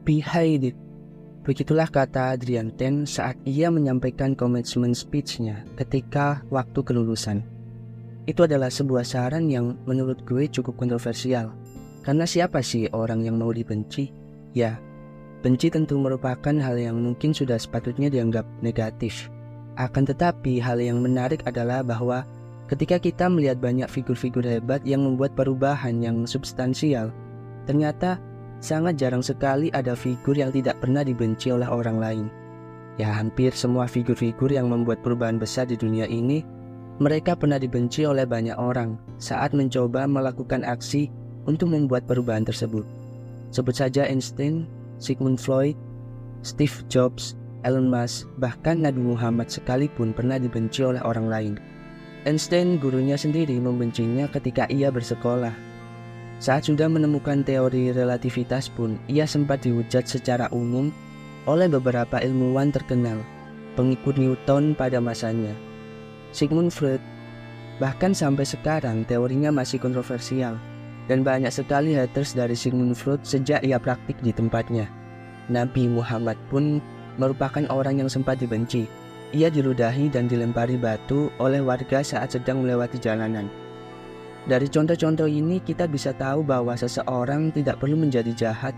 Behind it. Begitulah kata Adrian Ten saat ia menyampaikan commencement speech-nya ketika waktu kelulusan. Itu adalah sebuah saran yang menurut gue cukup kontroversial. Karena siapa sih orang yang mau dibenci? Ya, benci tentu merupakan hal yang mungkin sudah sepatutnya dianggap negatif. Akan tetapi hal yang menarik adalah bahwa ketika kita melihat banyak figur-figur hebat yang membuat perubahan yang substansial, ternyata sangat jarang sekali ada figur yang tidak pernah dibenci oleh orang lain. Ya, hampir semua figur-figur yang membuat perubahan besar di dunia ini, mereka pernah dibenci oleh banyak orang saat mencoba melakukan aksi untuk membuat perubahan tersebut. Sebut saja Einstein, Sigmund Freud, Steve Jobs, Elon Musk, bahkan Nabi Muhammad sekalipun pernah dibenci oleh orang lain. Einstein, gurunya sendiri membencinya ketika ia bersekolah. Saat sudah menemukan teori relativitas pun, ia sempat dihujat secara umum oleh beberapa ilmuwan terkenal, pengikut Newton pada masanya. Sigmund Freud, bahkan sampai sekarang teorinya masih kontroversial, dan banyak sekali haters dari Sigmund Freud sejak ia praktik di tempatnya. Nabi Muhammad pun merupakan orang yang sempat dibenci. Ia diludahi dan dilempari batu oleh warga saat sedang melewati jalanan. Dari contoh-contoh ini kita bisa tahu bahwa seseorang tidak perlu menjadi jahat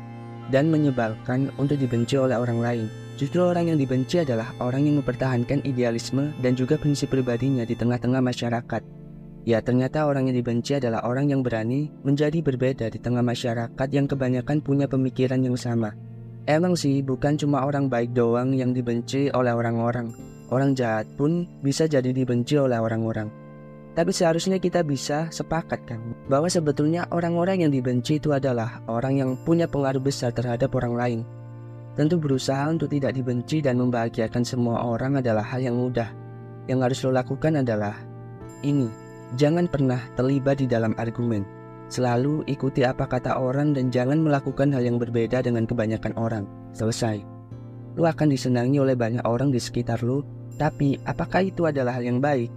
dan menyebalkan untuk dibenci oleh orang lain. Justru orang yang dibenci adalah orang yang mempertahankan idealisme dan juga prinsip pribadinya di tengah-tengah masyarakat. Ya, ternyata orang yang dibenci adalah orang yang berani menjadi berbeda di tengah masyarakat yang kebanyakan punya pemikiran yang sama. Emang sih, bukan cuma orang baik doang yang dibenci oleh orang-orang. Orang jahat pun bisa jadi dibenci oleh orang-orang. Tapi seharusnya kita bisa sepakat kan bahwa sebetulnya orang-orang yang dibenci itu adalah orang yang punya pengaruh besar terhadap orang lain. Tentu berusaha untuk tidak dibenci dan membahagiakan semua orang adalah hal yang mudah. Yang harus lo lakukan adalah ini, jangan pernah terlibat di dalam argumen. Selalu ikuti apa kata orang dan jangan melakukan hal yang berbeda dengan kebanyakan orang. Selesai. Lo akan disenangi oleh banyak orang di sekitar lo, tapi apakah itu adalah hal yang baik?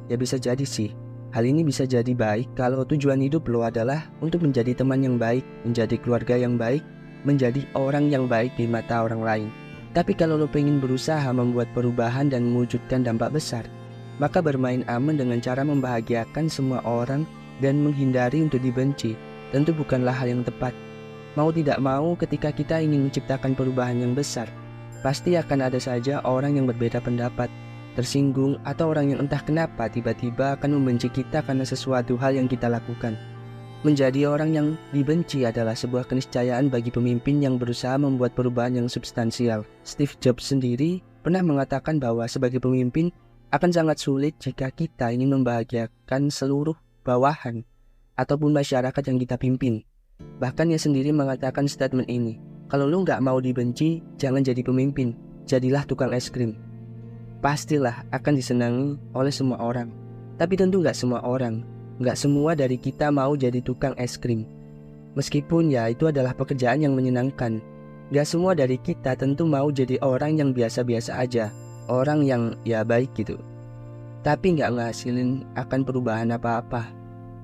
Ya bisa jadi sih. Hal ini bisa jadi baik kalau tujuan hidup lo adalah untuk menjadi teman yang baik, menjadi keluarga yang baik, menjadi orang yang baik di mata orang lain. Tapi kalau lo pengen berusaha membuat perubahan dan mewujudkan dampak besar, maka bermain aman dengan cara membahagiakan semua orang dan menghindari untuk dibenci tentu bukanlah hal yang tepat. Mau tidak mau, ketika kita ingin menciptakan perubahan yang besar, pasti akan ada saja orang yang berbeda pendapat, tersinggung, atau orang yang entah kenapa tiba-tiba akan membenci kita karena sesuatu hal yang kita lakukan. Menjadi orang yang dibenci adalah sebuah keniscayaan bagi pemimpin yang berusaha membuat perubahan yang substansial. Steve Jobs sendiri pernah mengatakan bahwa sebagai pemimpin akan sangat sulit jika kita ingin membahagiakan seluruh bawahan ataupun masyarakat yang kita pimpin. Bahkan ia sendiri mengatakan statement ini, kalau lu nggak mau dibenci, jangan jadi pemimpin, jadilah tukang es krim. Pastilah akan disenangi oleh semua orang. Tapi tentu nggak semua orang, nggak semua dari kita mau jadi tukang es krim. Meskipun ya itu adalah pekerjaan yang menyenangkan, nggak semua dari kita tentu mau jadi orang yang biasa-biasa aja, orang yang ya baik gitu, tapi nggak ngasilin akan perubahan apa-apa.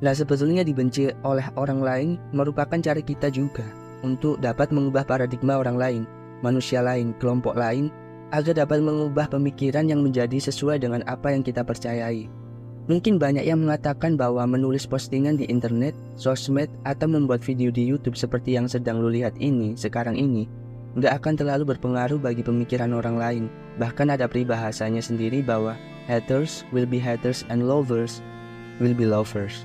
Nah, sebetulnya dibenci oleh orang lain merupakan cara kita juga untuk dapat mengubah paradigma orang lain, manusia lain, kelompok lain, agar dapat mengubah pemikiran yang menjadi sesuai dengan apa yang kita percayai. Mungkin banyak yang mengatakan bahwa menulis postingan di internet, sosmed, atau membuat video di YouTube seperti yang sedang lo lihat ini, sekarang ini, nggak akan terlalu berpengaruh bagi pemikiran orang lain. Bahkan ada peribahasanya sendiri bahwa haters will be haters and lovers will be lovers.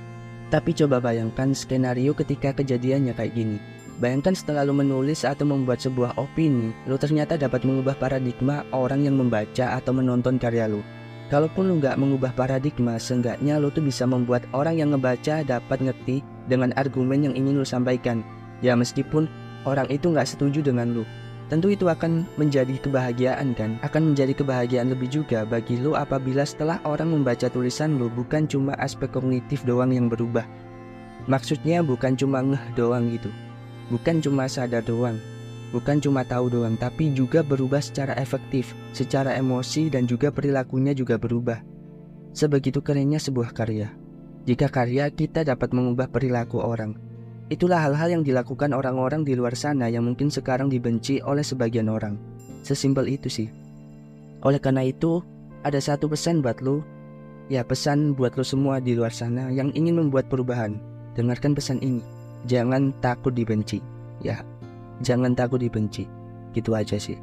Tapi coba bayangkan skenario ketika kejadiannya kayak gini. Bayangkan setelah lo menulis atau membuat sebuah opini, lo ternyata dapat mengubah paradigma orang yang membaca atau menonton karya lo. Kalaupun lo nggak mengubah paradigma, seenggaknya lo tuh bisa membuat orang yang ngebaca dapat ngerti dengan argumen yang ingin lo sampaikan. Ya meskipun orang itu nggak setuju dengan lo, tentu itu akan menjadi kebahagiaan kan? Akan menjadi kebahagiaan lebih juga bagi lo apabila setelah orang membaca tulisan lo, bukan cuma aspek kognitif doang yang berubah. Maksudnya bukan cuma ngeh doang gitu, bukan cuma sadar doang, bukan cuma tahu doang, tapi juga berubah secara efektif, secara emosi, dan juga perilakunya juga berubah. Sebegitu kerennya sebuah karya. Jika karya kita dapat mengubah perilaku orang, Itulah hal-hal yang dilakukan orang-orang di luar sana yang mungkin sekarang dibenci oleh sebagian orang. Sesimpel itu sih. Oleh karena itu, ada satu pesan buat lo. Ya, pesan buat lo semua di luar sana yang ingin membuat perubahan. Dengarkan pesan ini. Jangan takut dibenci. Ya, jangan takut dibenci. Gitu aja sih.